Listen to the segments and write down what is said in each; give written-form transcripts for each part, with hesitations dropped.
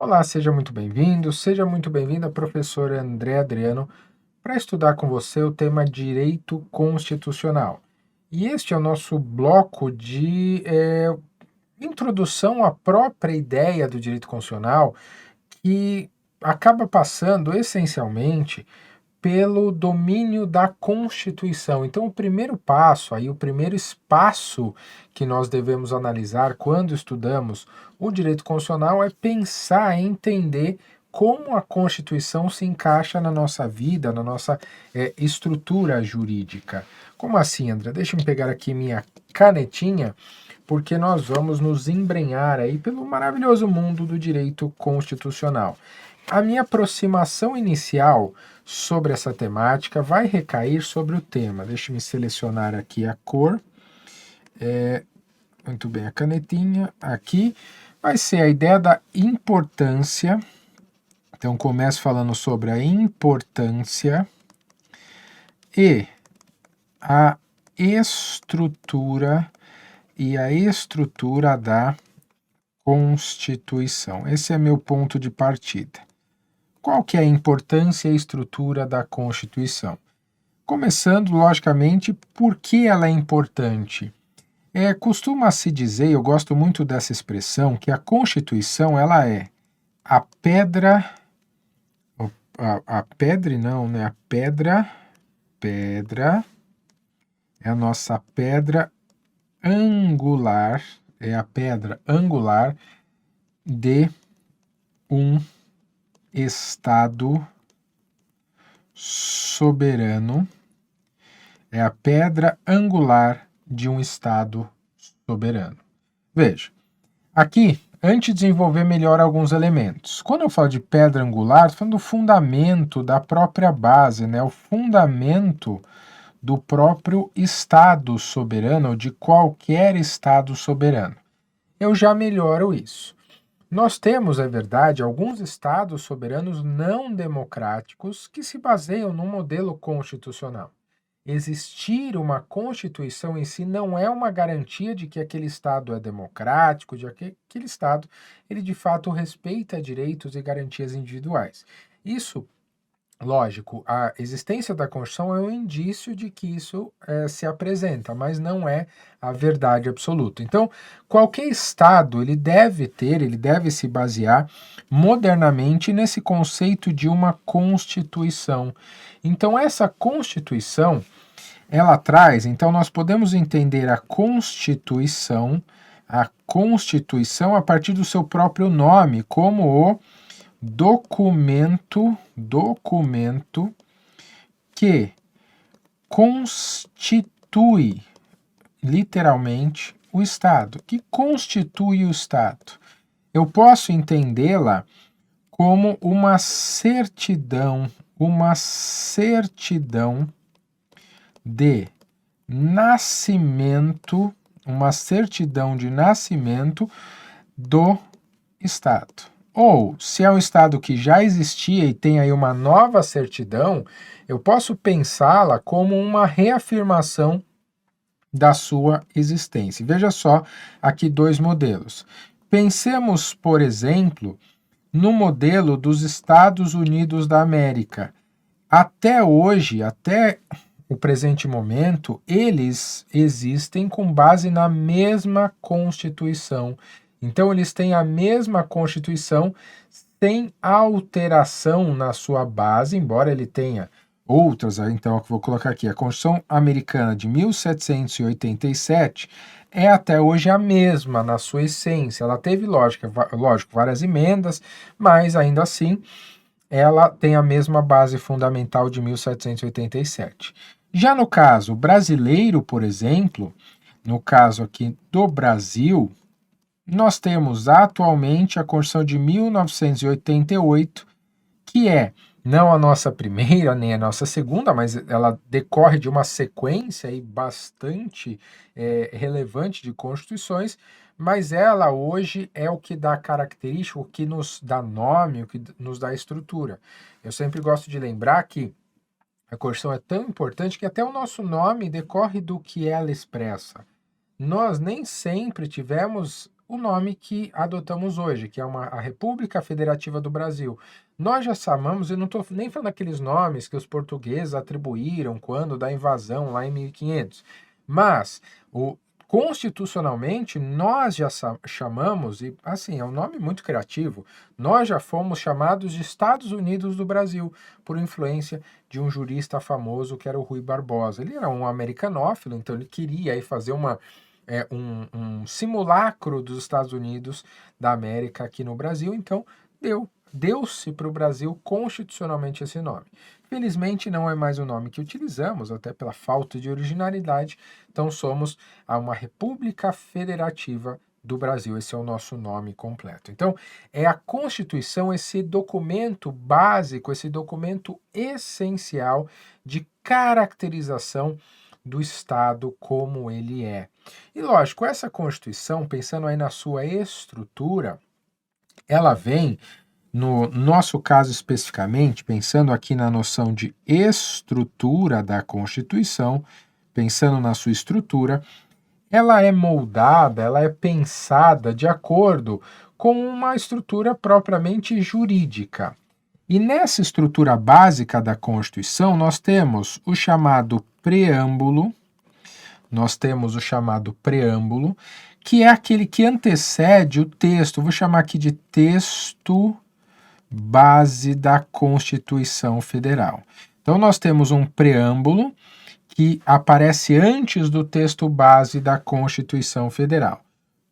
Olá, seja muito bem-vindo, seja muito bem-vinda, professor André Adriano, para estudar com você o tema Direito Constitucional. E este é o nosso bloco de introdução à própria ideia do direito constitucional, que acaba passando essencialmente pelo domínio da Constituição. Então, o primeiro passo, aí, o primeiro espaço que nós devemos analisar quando estudamos o direito constitucional é pensar e entender como a Constituição se encaixa na nossa vida, na nossa estrutura jurídica. Como assim, André? Deixa eu pegar aqui minha canetinha, porque nós vamos nos embrenhar aí pelo maravilhoso mundo do direito constitucional. A minha aproximação inicial sobre essa temática vai recair sobre o tema. Deixa eu selecionar aqui a cor. Muito bem, a canetinha aqui vai ser a ideia da importância. Então, começo falando sobre a importância e a estrutura da Constituição. Esse é meu ponto de partida. Qual que é a importância e a estrutura da Constituição? Começando, logicamente, por que ela é importante? Costuma-se dizer, eu gosto muito dessa expressão, que a Constituição ela é a pedra, a pedra não, né? A pedra é a nossa pedra angular, é a pedra angular de um Estado soberano, é a pedra angular de um Estado soberano. Veja, aqui, antes de desenvolver melhor alguns elementos, quando eu falo de pedra angular, estou falando do fundamento da própria base, né? O fundamento do próprio Estado soberano, ou de qualquer Estado soberano. Eu já melhoro isso. Nós temos, é verdade, alguns estados soberanos não democráticos que se baseiam num modelo constitucional. Existir uma constituição em si não é uma garantia de que aquele estado é democrático, de que aquele estado ele de fato respeita direitos e garantias individuais. Isso, lógico, a existência da Constituição é um indício de que isso se apresenta, mas não é a verdade absoluta. Então, qualquer Estado ele deve se basear modernamente nesse conceito de uma Constituição. Então, essa Constituição, ela traz, então nós podemos entender a Constituição a partir do seu próprio nome, como o documento que constitui literalmente o Estado, que constitui o Estado. Eu posso entendê-la como uma certidão de nascimento, do Estado. Ou, se é um Estado que já existia e tem aí uma nova certidão, eu posso pensá-la como uma reafirmação da sua existência. Veja só aqui dois modelos. Pensemos, por exemplo, no modelo dos Estados Unidos da América. Até hoje, até o presente momento, eles existem com base na mesma Constituição. Então, eles têm a mesma Constituição sem alteração na sua base, embora ele tenha outras. Então, eu vou colocar aqui, a Constituição Americana de 1787 é até hoje a mesma na sua essência. Ela teve, lógico, várias emendas, mas ainda assim ela tem a mesma base fundamental de 1787. Já no caso brasileiro, por exemplo, no caso aqui do Brasil, nós temos atualmente a Constituição de 1988, que é não a nossa primeira nem a nossa segunda, mas ela decorre de uma sequência aí bastante relevante de constituições, mas ela hoje é o que dá característica, o que nos dá nome, o que nos dá estrutura. Eu sempre gosto de lembrar que a Constituição é tão importante que até o nosso nome decorre do que ela expressa. Nós nem sempre tivemos o nome que adotamos hoje, que é a República Federativa do Brasil. Nós já chamamos, eu não estou nem falando daqueles nomes que os portugueses atribuíram quando da invasão lá em 1500, mas constitucionalmente nós já chamamos, e assim, é um nome muito criativo, nós já fomos chamados de Estados Unidos do Brasil, por influência de um jurista famoso que era o Rui Barbosa. Ele era um americanófilo, então ele queria aí fazer um simulacro dos Estados Unidos da América aqui no Brasil, então deu-se para o Brasil constitucionalmente esse nome. Felizmente não é mais o nome que utilizamos, até pela falta de originalidade, então somos uma República Federativa do Brasil, esse é o nosso nome completo. Então, é a Constituição, esse documento básico, esse documento essencial de caracterização do Estado como ele é. E lógico, essa Constituição, pensando aí na sua estrutura, ela vem, no nosso caso especificamente, pensando aqui na noção de estrutura da Constituição, pensando na sua estrutura, ela é moldada, ela é pensada de acordo com uma estrutura propriamente jurídica. E nessa estrutura básica da Constituição, nós temos o chamado preâmbulo, que é aquele que antecede o texto, vou chamar aqui de texto base da Constituição Federal. Então, nós temos um preâmbulo que aparece antes do texto base da Constituição Federal.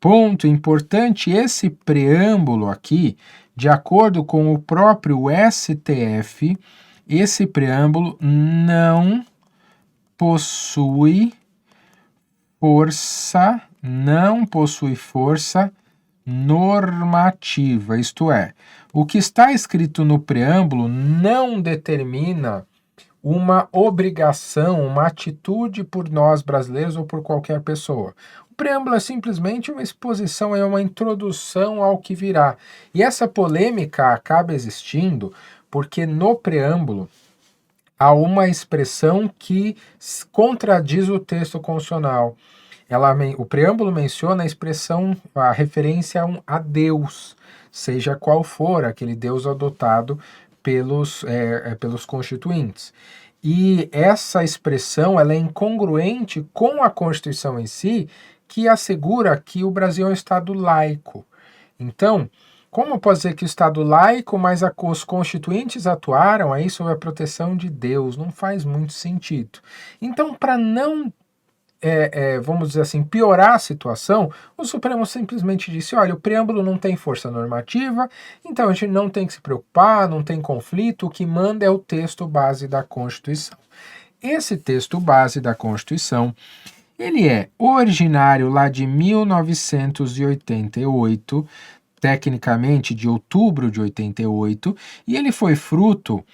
Ponto importante, esse preâmbulo aqui, de acordo com o próprio STF, esse preâmbulo não possui força normativa, isto é, o que está escrito no preâmbulo não determina uma obrigação, uma atitude por nós brasileiros ou por qualquer pessoa. O preâmbulo é simplesmente uma exposição, é uma introdução ao que virá. E essa polêmica acaba existindo porque no preâmbulo há uma expressão que contradiz o texto constitucional. O preâmbulo menciona a expressão, a referência a Deus, seja qual for aquele Deus adotado pelos constituintes. E essa expressão ela é incongruente com a Constituição em si, que assegura que o Brasil é um Estado laico. Então, como pode dizer que o Estado laico, mas os constituintes atuaram aí sob a proteção de Deus? Não faz muito sentido. Então, para não vamos dizer assim, piorar a situação, o Supremo simplesmente disse, olha, o preâmbulo não tem força normativa, então a gente não tem que se preocupar, não tem conflito, o que manda é o texto base da Constituição. Esse texto base da Constituição, ele é originário lá de 1988, tecnicamente de outubro de 88, e ele foi fruto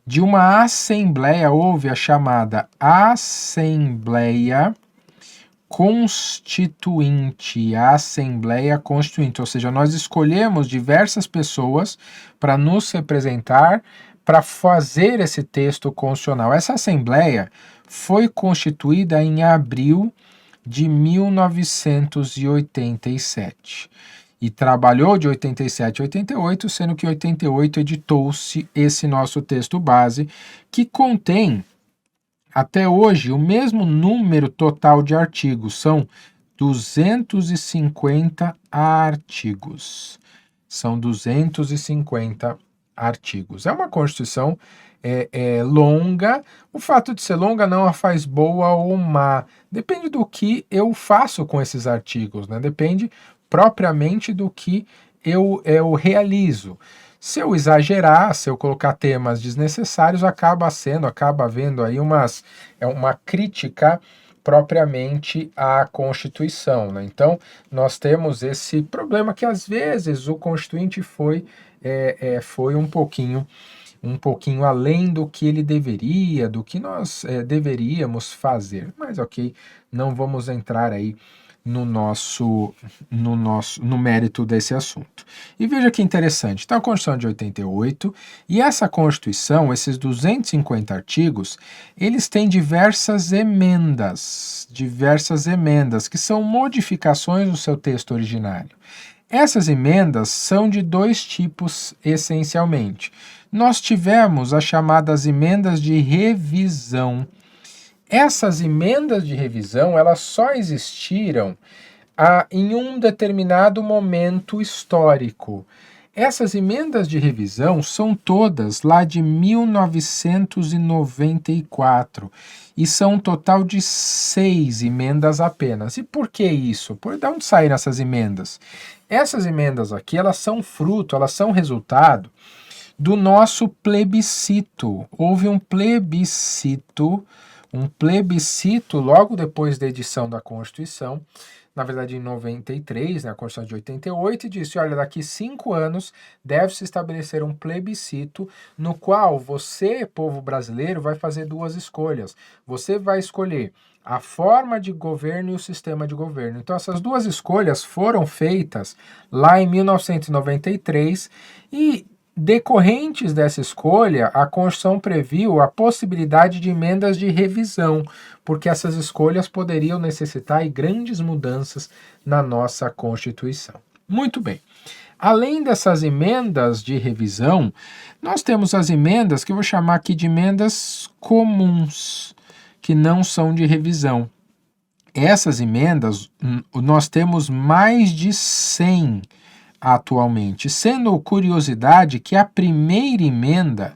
de uma assembleia, houve a chamada Assembleia Constituinte, a Assembleia Constituinte, ou seja, nós escolhemos diversas pessoas para nos representar, para fazer esse texto constitucional. Essa Assembleia foi constituída em abril de 1987 e trabalhou de 87 a 88, sendo que em 88 editou-se esse nosso texto base, que contém até hoje o mesmo número total de artigos, são 250 artigos. São 250 artigos. É uma Constituição longa. O fato de ser longa não a faz boa ou má. Depende do que eu faço com esses artigos, né? Depende propriamente do que eu realizo. Se eu exagerar, se eu colocar temas desnecessários, acaba havendo aí uma crítica propriamente à Constituição, né? Então, nós temos esse problema que às vezes o Constituinte foi um pouquinho além do que ele deveria, do que nós deveríamos fazer. Mas ok, não vamos entrar aí no mérito desse assunto. E veja que interessante, está a Constituição de 88, e essa Constituição, esses 250 artigos, eles têm diversas emendas, que são modificações do seu texto originário. Essas emendas são de dois tipos, essencialmente. Nós tivemos as chamadas emendas de revisão. Essas emendas de revisão, elas só existiram em um determinado momento histórico. Essas emendas de revisão são todas lá de 1994 e são um total de 6 emendas apenas. E por que isso? De onde saíram essas emendas? Essas emendas aqui, elas são fruto, elas são resultado do nosso plebiscito. Houve um plebiscito logo depois da edição da Constituição, na verdade em 93, né, a Constituição de 88, e disse, olha, daqui 5 anos deve-se estabelecer um plebiscito no qual você, povo brasileiro, vai fazer 2 escolhas. Você vai escolher a forma de governo e o sistema de governo. Então essas 2 escolhas foram feitas lá em 1993 e decorrentes dessa escolha, a Constituição previu a possibilidade de emendas de revisão, porque essas escolhas poderiam necessitar de grandes mudanças na nossa Constituição. Muito bem. Além dessas emendas de revisão, nós temos as emendas que eu vou chamar aqui de emendas comuns, que não são de revisão. Essas emendas, nós temos mais de 100 atualmente, sendo curiosidade que a primeira emenda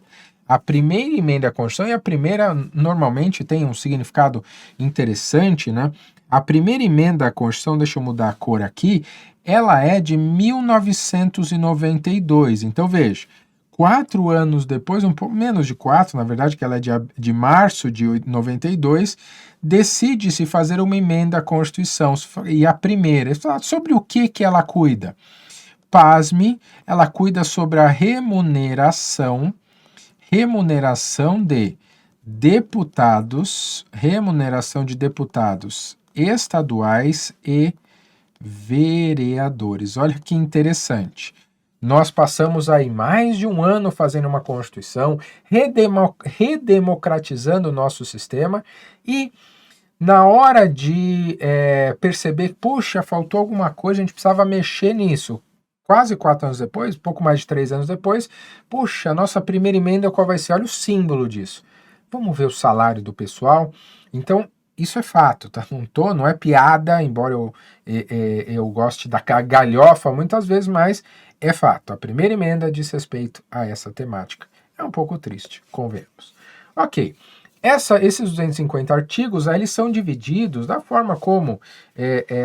à Constituição, e a primeira normalmente tem um significado interessante, né? A primeira emenda à Constituição, deixa eu mudar a cor aqui, ela é de 1992, então veja, 4 anos depois, um pouco menos de 4, na verdade, que ela é de março de 92, decide-se fazer uma emenda à Constituição, e a primeira, sobre o que ela cuida? Pasme, ela cuida sobre a remuneração de deputados, estaduais e vereadores. Olha que interessante. Nós passamos aí mais de 1 ano fazendo uma Constituição, redemocratizando o nosso sistema e na hora de perceber, puxa, faltou alguma coisa, a gente precisava mexer nisso. Quase 4 anos depois, pouco mais de 3 anos depois, puxa, a nossa primeira emenda qual vai ser? Olha o símbolo disso. Vamos ver o salário do pessoal. Então, isso é fato, tá? Não é piada, embora eu goste da galhofa muitas vezes, mas é fato. A primeira emenda diz respeito a essa temática. É um pouco triste, convenhamos. Ok. Esses 250 artigos, eles são divididos da forma como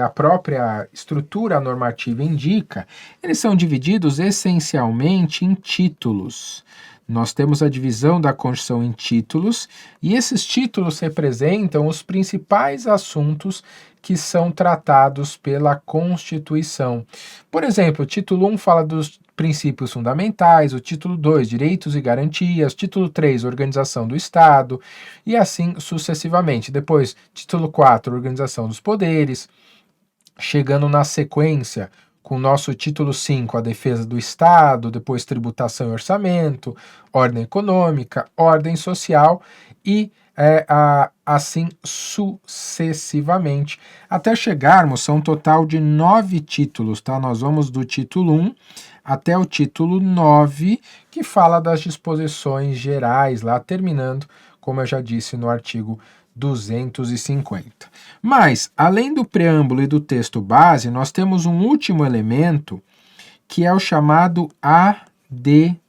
a própria estrutura normativa indica, eles são divididos essencialmente em títulos. Nós temos a divisão da Constituição em títulos, e esses títulos representam os principais assuntos que são tratados pela Constituição. Por exemplo, o título 1 fala dos princípios fundamentais, o título 2, direitos e garantias, título 3, organização do Estado, e assim sucessivamente. Depois, título 4, organização dos poderes, chegando na sequência com o nosso título 5, a defesa do Estado, depois tributação e orçamento, ordem econômica, ordem social e assim sucessivamente, até chegarmos, são um total de 9 títulos, tá? Nós vamos do título 1 até o título 9, que fala das disposições gerais, lá terminando, como eu já disse, no artigo 250. Mas, além do preâmbulo e do texto base, nós temos um último elemento, que é o chamado ADCT.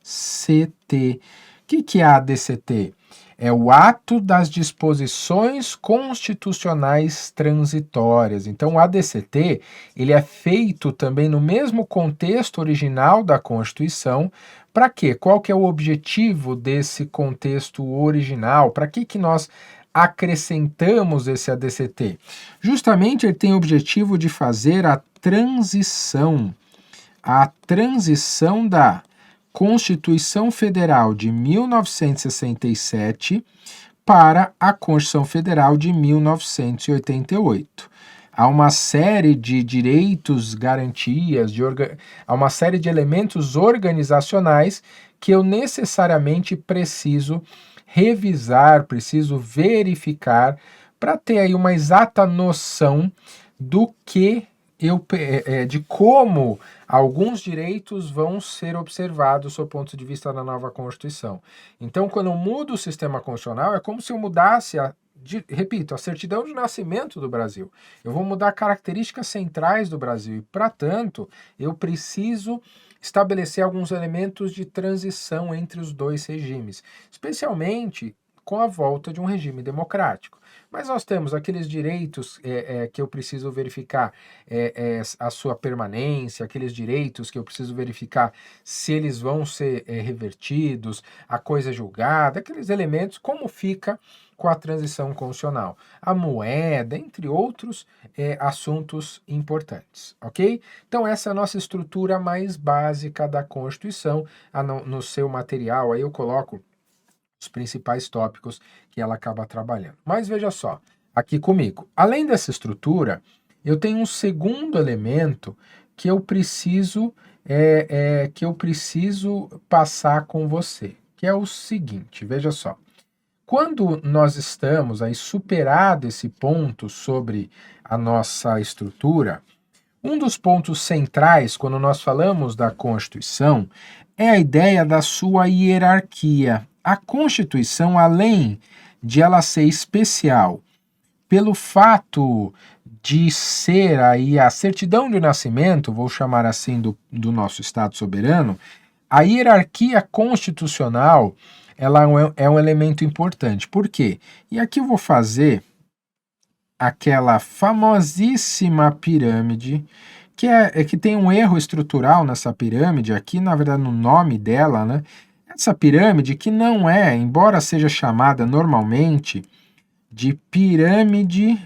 O que é a ADCT? É o ato das disposições constitucionais transitórias. Então, o ADCT, ele é feito também no mesmo contexto original da Constituição. Para quê? Qual que é o objetivo desse contexto original? Para que nós acrescentamos esse ADCT? Justamente ele tem o objetivo de fazer a transição da Constituição Federal de 1967 para a Constituição Federal de 1988. há uma série de direitos, garantias, há uma série de elementos organizacionais que eu necessariamente preciso revisar, preciso verificar para ter aí uma exata noção do que de como alguns direitos vão ser observados do ponto de vista da nova Constituição. Então, quando eu mudo o sistema constitucional, é como se eu mudasse repito, a certidão de nascimento do Brasil. Eu vou mudar características centrais do Brasil e, para tanto, eu preciso estabelecer alguns elementos de transição entre os dois regimes, especialmente com a volta de um regime democrático. Mas nós temos aqueles direitos que eu preciso verificar a sua permanência, aqueles direitos que eu preciso verificar se eles vão ser revertidos, a coisa julgada, aqueles elementos, como fica com a transição constitucional, a moeda, entre outros assuntos importantes, ok? Então essa é a nossa estrutura mais básica da Constituição. No seu material aí eu coloco os principais tópicos que ela acaba trabalhando. Mas veja só, aqui comigo, além dessa estrutura, eu tenho um segundo elemento que eu preciso passar com você, que é o seguinte, veja só. Quando nós estamos aí superado esse ponto sobre a nossa estrutura, um dos pontos centrais quando nós falamos da Constituição é a ideia da sua hierarquia. A Constituição, além de ela ser especial pelo fato de ser aí a certidão de nascimento, vou chamar assim, do nosso Estado soberano, a hierarquia constitucional ela é um elemento importante. Por quê? E aqui eu vou fazer aquela famosíssima pirâmide, que tem um erro estrutural nessa pirâmide, aqui na verdade no nome dela, né? Essa pirâmide que não é, embora seja chamada normalmente de pirâmide,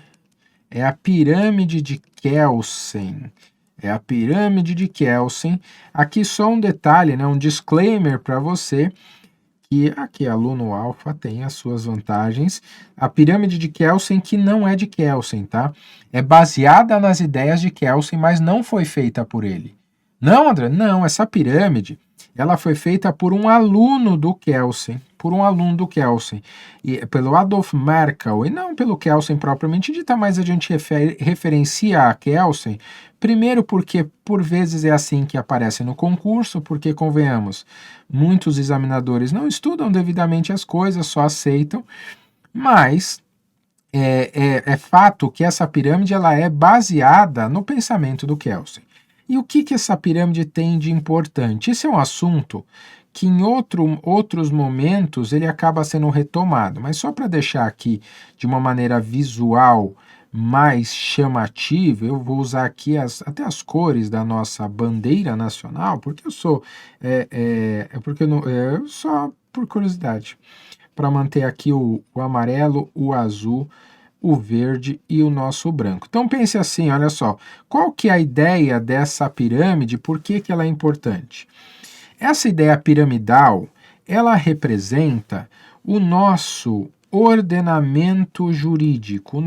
é a pirâmide de Kelsen. É a pirâmide de Kelsen. Aqui só um detalhe, né? Um disclaimer para você, que aqui aluno alfa tem as suas vantagens. A pirâmide de Kelsen que não é de Kelsen, tá? É baseada nas ideias de Kelsen, mas não foi feita por ele. Não, André? Não, essa pirâmide ela foi feita por um aluno do Kelsen, e pelo Adolf Merkel, e não pelo Kelsen propriamente dita, mas a gente referencia a Kelsen, primeiro porque por vezes é assim que aparece no concurso, porque convenhamos, muitos examinadores não estudam devidamente as coisas, só aceitam, mas é fato que essa pirâmide ela é baseada no pensamento do Kelsen. E o que essa pirâmide tem de importante? Esse é um assunto que em outros momentos ele acaba sendo retomado, mas só para deixar aqui de uma maneira visual mais chamativa, eu vou usar aqui até as cores da nossa bandeira nacional, porque eu sou só por curiosidade, para manter aqui o amarelo, o azul, o verde e o nosso branco. Então pense assim, olha só, qual que é a ideia dessa pirâmide, por que ela é importante? Essa ideia piramidal, ela representa o nosso ordenamento jurídico,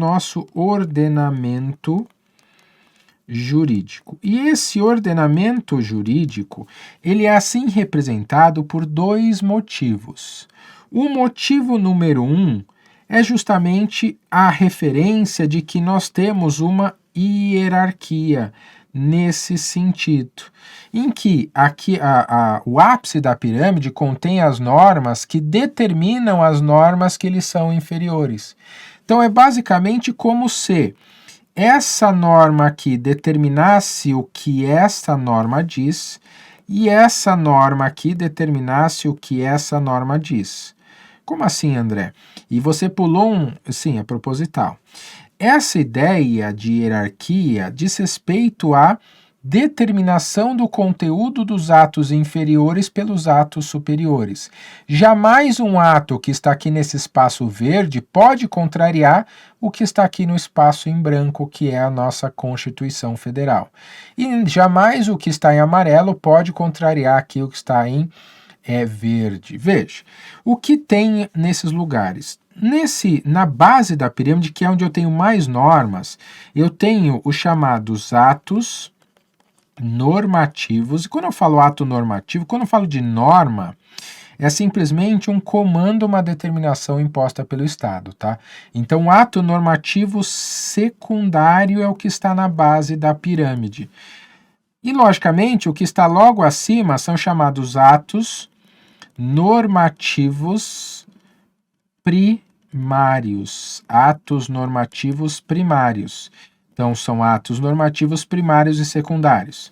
E esse ordenamento jurídico, ele é assim representado por dois motivos. O motivo número 1 é justamente a referência de que nós temos uma hierarquia nesse sentido, em que aqui o ápice da pirâmide contém as normas que determinam as normas que lhes são inferiores. Então é basicamente como se essa norma aqui determinasse o que essa norma diz e essa norma aqui determinasse o que essa norma diz. Como assim, André? E você pulou sim, é proposital. Essa ideia de hierarquia diz respeito à determinação do conteúdo dos atos inferiores pelos atos superiores. Jamais um ato que está aqui nesse espaço verde pode contrariar o que está aqui no espaço em branco, que é a nossa Constituição Federal. E jamais o que está em amarelo pode contrariar aqui o que está em verde. Veja, o que tem nesses lugares? Na base da pirâmide, que é onde eu tenho mais normas, eu tenho os chamados atos normativos. E quando eu falo ato normativo, quando eu falo de norma, é simplesmente um comando, uma determinação imposta pelo Estado, tá? Então, o ato normativo secundário é o que está na base da pirâmide. E, logicamente, o que está logo acima são chamados atos normativos primários. Atos normativos primários. Então, são atos normativos primários e secundários.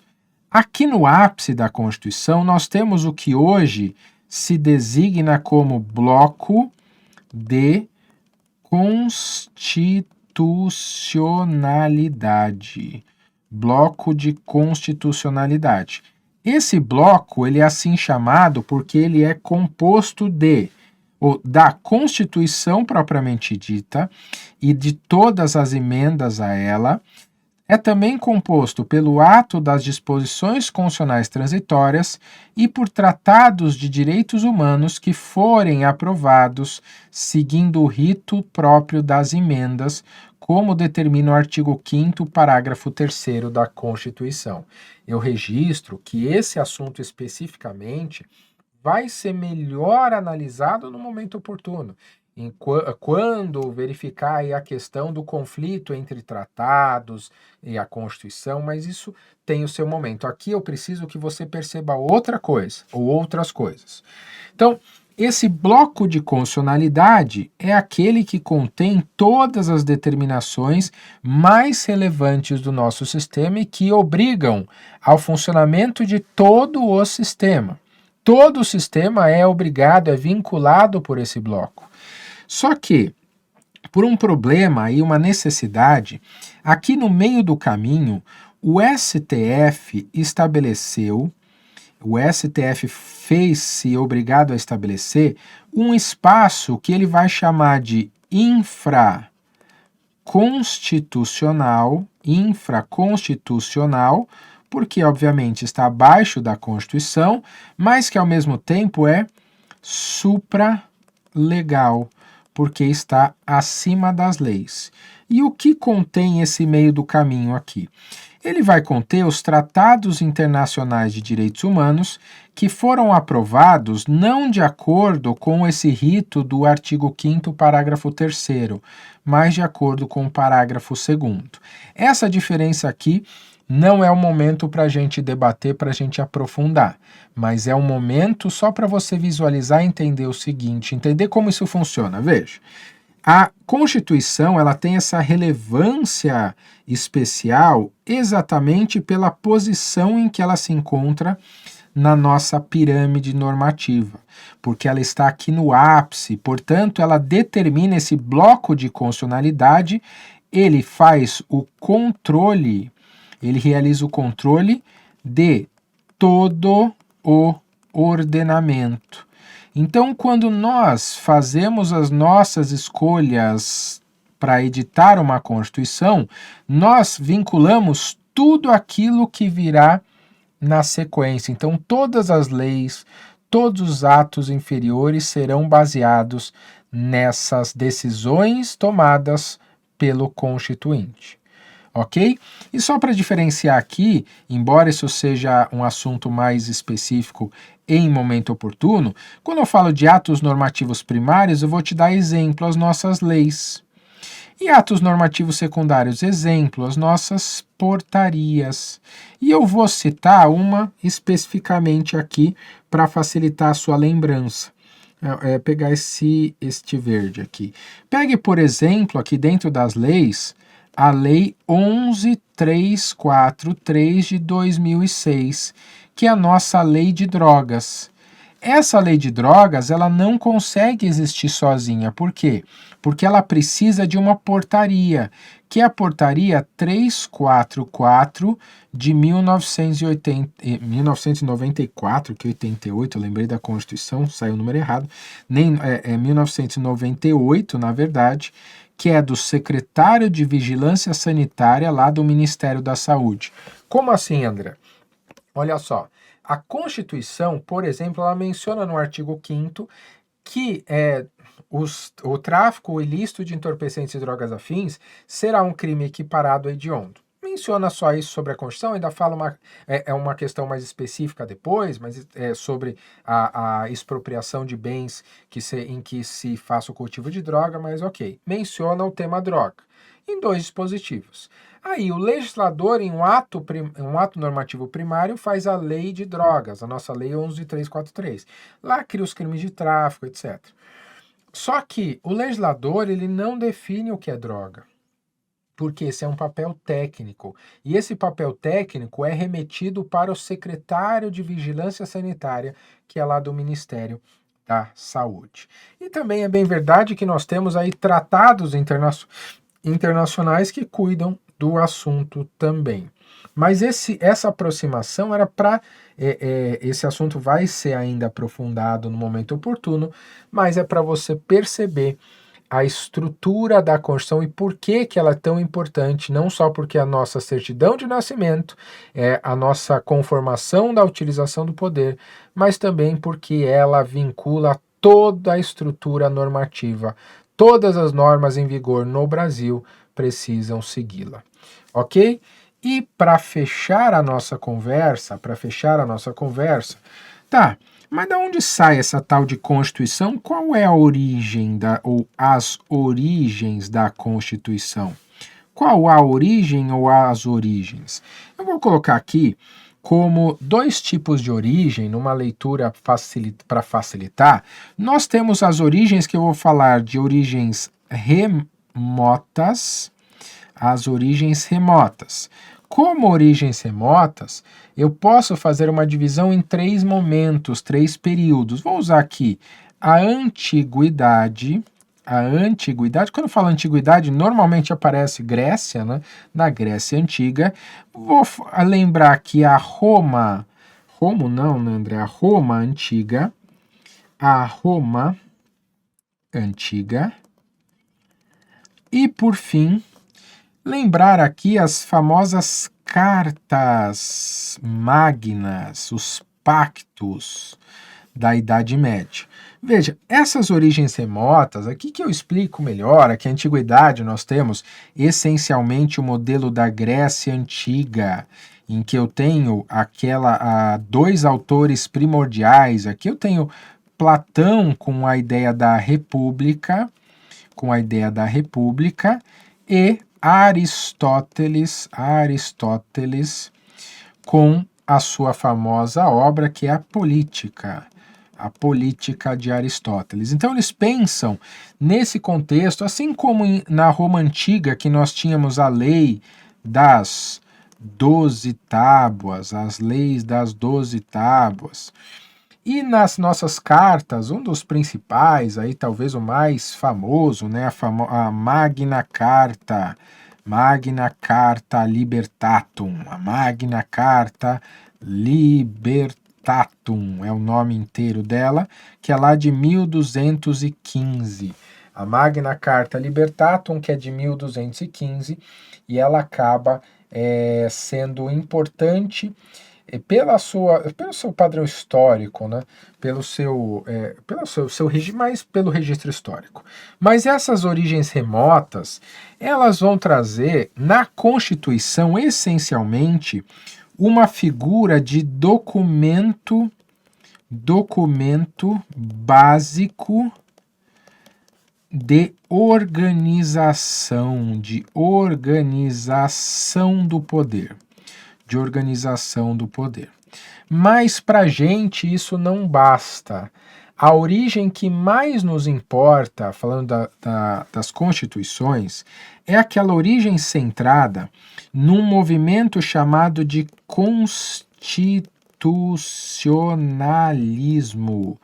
Aqui no ápice da Constituição, nós temos o que hoje se designa como bloco de constitucionalidade. Bloco de constitucionalidade. Esse bloco ele é assim chamado porque ele é composto da Constituição propriamente dita e de todas as emendas a ela. É também composto pelo ato das disposições constitucionais transitórias e por tratados de direitos humanos que forem aprovados seguindo o rito próprio das emendas, como determina o artigo 5º, parágrafo 3º da Constituição. Eu registro que esse assunto especificamente vai ser melhor analisado no momento oportuno. Quando verificar aí a questão do conflito entre tratados e a Constituição, mas isso tem o seu momento. Aqui eu preciso que você perceba outra coisa, ou outras coisas. Então, esse bloco de constitucionalidade é aquele que contém todas as determinações mais relevantes do nosso sistema e que obrigam ao funcionamento de todo o sistema. Todo o sistema é obrigado, é vinculado por esse bloco. Só que, por um problema e uma necessidade, aqui no meio do caminho, o STF fez-se obrigado a estabelecer um espaço que ele vai chamar de infraconstitucional, porque obviamente está abaixo da Constituição, mas que ao mesmo tempo é supralegal, porque está acima das leis. E o que contém esse meio do caminho aqui? Ele vai conter os tratados internacionais de direitos humanos que foram aprovados não de acordo com esse rito do artigo 5º, parágrafo 3º, mas de acordo com o parágrafo 2º. Essa diferença aqui não é o momento para a gente debater, para a gente aprofundar, mas é um momento só para você visualizar e entender o seguinte, entender como isso funciona. Veja, a Constituição ela tem essa relevância especial exatamente pela posição em que ela se encontra na nossa pirâmide normativa, porque ela está aqui no ápice, portanto, ela determina esse bloco de constitucionalidade, ele realiza o controle de todo o ordenamento. Então, quando nós fazemos as nossas escolhas para editar uma Constituição, nós vinculamos tudo aquilo que virá na sequência. Então, todas as leis, todos os atos inferiores serão baseados nessas decisões tomadas pelo Constituinte. Ok? E só para diferenciar aqui, embora isso seja um assunto mais específico em momento oportuno, quando eu falo de atos normativos primários, eu vou te dar exemplo, as nossas leis. E atos normativos secundários, exemplo, as nossas portarias. E eu vou citar uma especificamente aqui para facilitar a sua lembrança. Pegar este verde aqui. Pegue, por exemplo, aqui dentro das leis, a Lei 11.343 de 2006, que é a nossa lei de drogas. Essa lei de drogas, ela não consegue existir sozinha. Por quê? Porque ela precisa de uma portaria, que é a portaria 344 de 1994, que 88, eu lembrei da Constituição, saiu o número errado, 1998, na verdade, que é do secretário de Vigilância Sanitária lá do Ministério da Saúde. Como assim, André? Olha só, a Constituição, por exemplo, ela menciona no artigo 5º que o tráfico ilícito de entorpecentes e drogas afins será um crime equiparado a hediondo. Menciona só isso sobre a Constituição, ainda fala uma questão mais específica depois, mas sobre a expropriação de bens em que se faça o cultivo de droga, mas ok. Menciona o tema droga em 2 dispositivos. Aí o legislador, em um ato normativo primário, faz a lei de drogas, a nossa lei 11.343. Lá cria os crimes de tráfico, etc. Só que o legislador, ele não define o que é droga, porque esse é um papel técnico. E esse papel técnico é remetido para o secretário de Vigilância Sanitária, que é lá do Ministério da Saúde. E também é bem verdade que nós temos aí tratados internacionais que cuidam do assunto também. Mas essa aproximação era para... esse assunto vai ser ainda aprofundado no momento oportuno, mas é para você perceber a estrutura da Constituição e por que ela é tão importante, não só porque a nossa certidão de nascimento é a nossa conformação da utilização do poder, mas também porque ela vincula toda a estrutura normativa. Todas as normas em vigor no Brasil precisam segui-la, ok? E para fechar a nossa conversa, tá, mas de onde sai essa tal de Constituição? Qual é a origem ou as origens da Constituição? Qual a origem ou as origens? Eu vou colocar aqui como 2 tipos de origem, numa leitura para facilitar. Nós temos as origens que eu vou falar de origens remotas, as origens remotas. Como origens remotas, eu posso fazer uma divisão em 3 momentos, 3 períodos. Vou usar aqui a antiguidade. Quando eu falo antiguidade, normalmente aparece Grécia, né? Na Grécia Antiga. Vou lembrar aqui a Roma. Roma não, né, André? A Roma Antiga. A Roma Antiga. E, por fim, lembrar aqui as famosas cartas magnas, os pactos da Idade Média. Veja, essas origens remotas, aqui que eu explico melhor, aqui a antiguidade nós temos essencialmente o modelo da Grécia Antiga, em que eu tenho 2 autores primordiais. Aqui eu tenho Platão com a ideia da república, e Aristóteles com a sua famosa obra que é a Política de Aristóteles. Então eles pensam nesse contexto, assim como na Roma Antiga, que nós tínhamos a lei das 12 tábuas, as leis das 12 tábuas. E nas nossas cartas, um dos principais, aí talvez o mais famoso, né, a Magna Carta Libertatum, a Magna Carta Libertatum é o nome inteiro dela, que é lá de 1215. A Magna Carta Libertatum, que é de 1215, e ela acaba sendo importante pelo seu padrão histórico, né? pelo seu mas pelo registro histórico. Mas essas origens remotas, elas vão trazer na Constituição, essencialmente, uma figura de documento básico de organização do poder. Mas para a gente isso não basta. A origem que mais nos importa, falando das constituições, é aquela origem centrada num movimento chamado de constitucionalismo.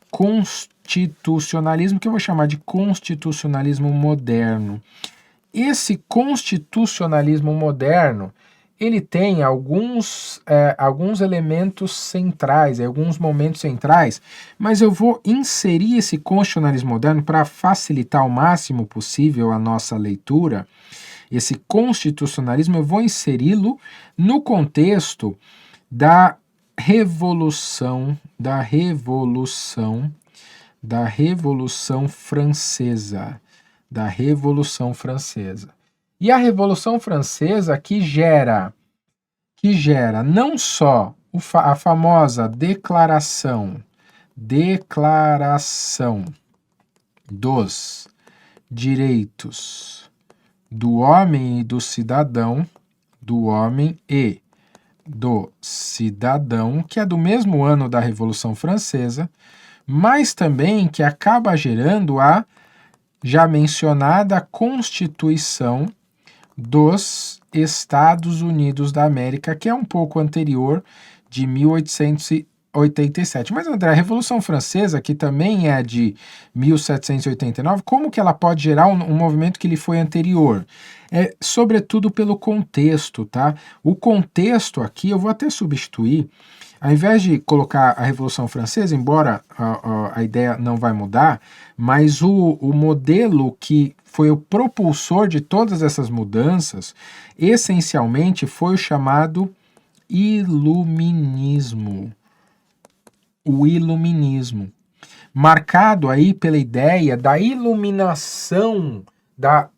Constitucionalismo que eu vou chamar de constitucionalismo moderno. Esse constitucionalismo moderno, ele tem alguns elementos centrais, alguns momentos centrais, mas eu vou inserir esse constitucionalismo moderno para facilitar ao máximo possível a nossa leitura. Esse constitucionalismo eu vou inseri-lo no contexto da revolução da Revolução Francesa. Da Revolução Francesa. E a Revolução Francesa que gera não só a famosa declaração dos direitos do homem e do cidadão, que é do mesmo ano da Revolução Francesa, mas também que acaba gerando a já mencionada Constituição dos Estados Unidos da América, que é um pouco anterior, de 1887. Mas, André, a Revolução Francesa, que também é de 1789, como que ela pode gerar um movimento que lhe foi anterior? É, sobretudo pelo contexto, tá? O contexto aqui, eu vou até substituir, ao invés de colocar a Revolução Francesa, embora a ideia não vai mudar, mas o modelo que foi o propulsor de todas essas mudanças, essencialmente foi o chamado Iluminismo. O Iluminismo, marcado aí pela ideia da iluminação,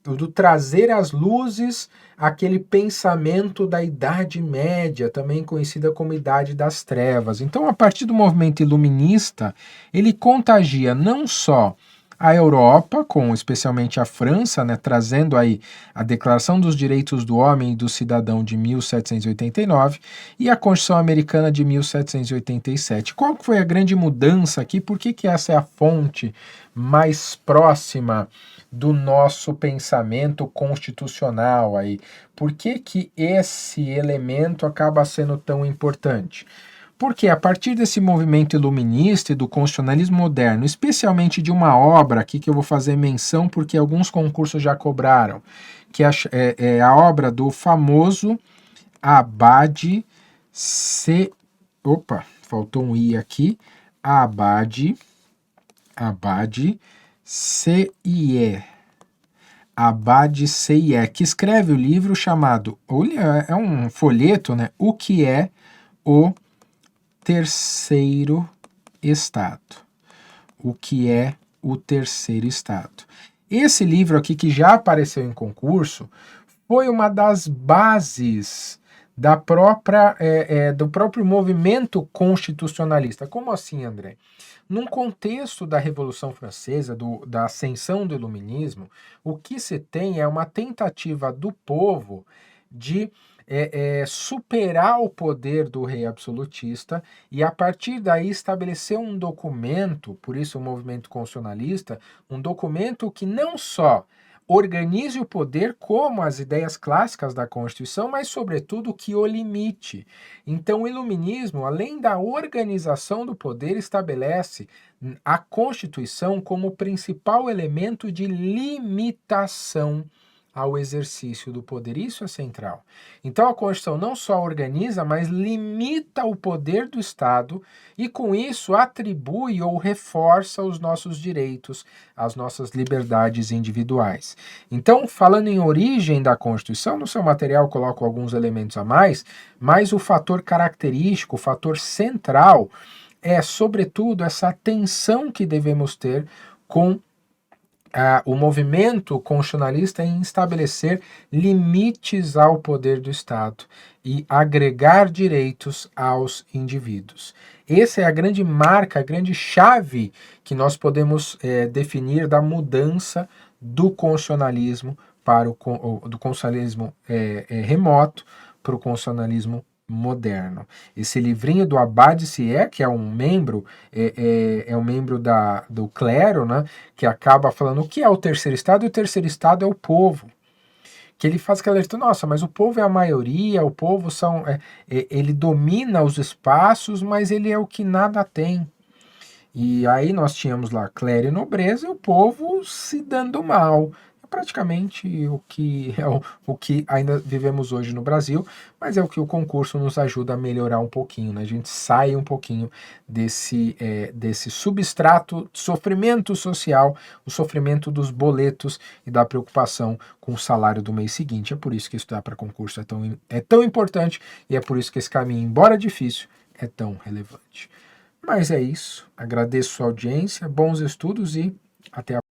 do trazer às luzes aquele pensamento da Idade Média, também conhecida como Idade das Trevas. Então, a partir do movimento iluminista, ele contagia não só a Europa, com especialmente a França, né, trazendo aí a Declaração dos Direitos do Homem e do Cidadão de 1789 e a Constituição Americana de 1787. Qual foi a grande mudança aqui? Por que essa é a fonte mais próxima do nosso pensamento constitucional aí? Por que esse elemento acaba sendo tão importante? Porque a partir desse movimento iluminista e do constitucionalismo moderno, especialmente de uma obra aqui que eu vou fazer menção porque alguns concursos já cobraram, que é a obra do famoso Abade C. Opa, faltou um I aqui. Abade C.I.E. Abade C.I.E., que escreve o livro chamado, é um folheto, né? O que é o terceiro estado. O que é o terceiro estado. Esse livro aqui, que já apareceu em concurso, foi uma das bases da do próprio movimento constitucionalista. Como assim, André? Num contexto da Revolução Francesa, da ascensão do Iluminismo, o que se tem é uma tentativa do povo de superar o poder do rei absolutista e, a partir daí, estabelecer um documento, por isso o movimento constitucionalista, um documento que não só organize o poder como as ideias clássicas da Constituição, mas, sobretudo, que o limite. Então, o Iluminismo, além da organização do poder, estabelece a Constituição como principal elemento de limitação ao exercício do poder. Isso é central. Então a Constituição não só organiza, mas limita o poder do Estado e com isso atribui ou reforça os nossos direitos, as nossas liberdades individuais. Então, falando em origem da Constituição, no seu material eu coloco alguns elementos a mais, mas o fator característico, o fator central é, sobretudo, essa atenção que devemos ter com o movimento constitucionalista em estabelecer limites ao poder do Estado e agregar direitos aos indivíduos. Essa é a grande marca, a grande chave que nós podemos definir da mudança do constitucionalismo para do constitucionalismo remoto para o constitucionalismo moderno. Esse livrinho do Abade C.I.E., que é um membro, um membro do clero, né, que acaba falando o que é o terceiro estado, e o terceiro estado é o povo. Que ele faz aquela leitura, nossa, mas o povo é a maioria, o povo ele domina os espaços, mas ele é o que nada tem. E aí nós tínhamos lá clero e nobreza e o povo se dando mal. Praticamente o que o que ainda vivemos hoje no Brasil, mas é o que o concurso nos ajuda a melhorar um pouquinho, né? A gente sai um pouquinho desse substrato de sofrimento social, o sofrimento dos boletos e da preocupação com o salário do mês seguinte. É por isso que estudar para concurso é tão importante e é por isso que esse caminho, embora difícil, é tão relevante. Mas é isso. Agradeço sua audiência, bons estudos e até a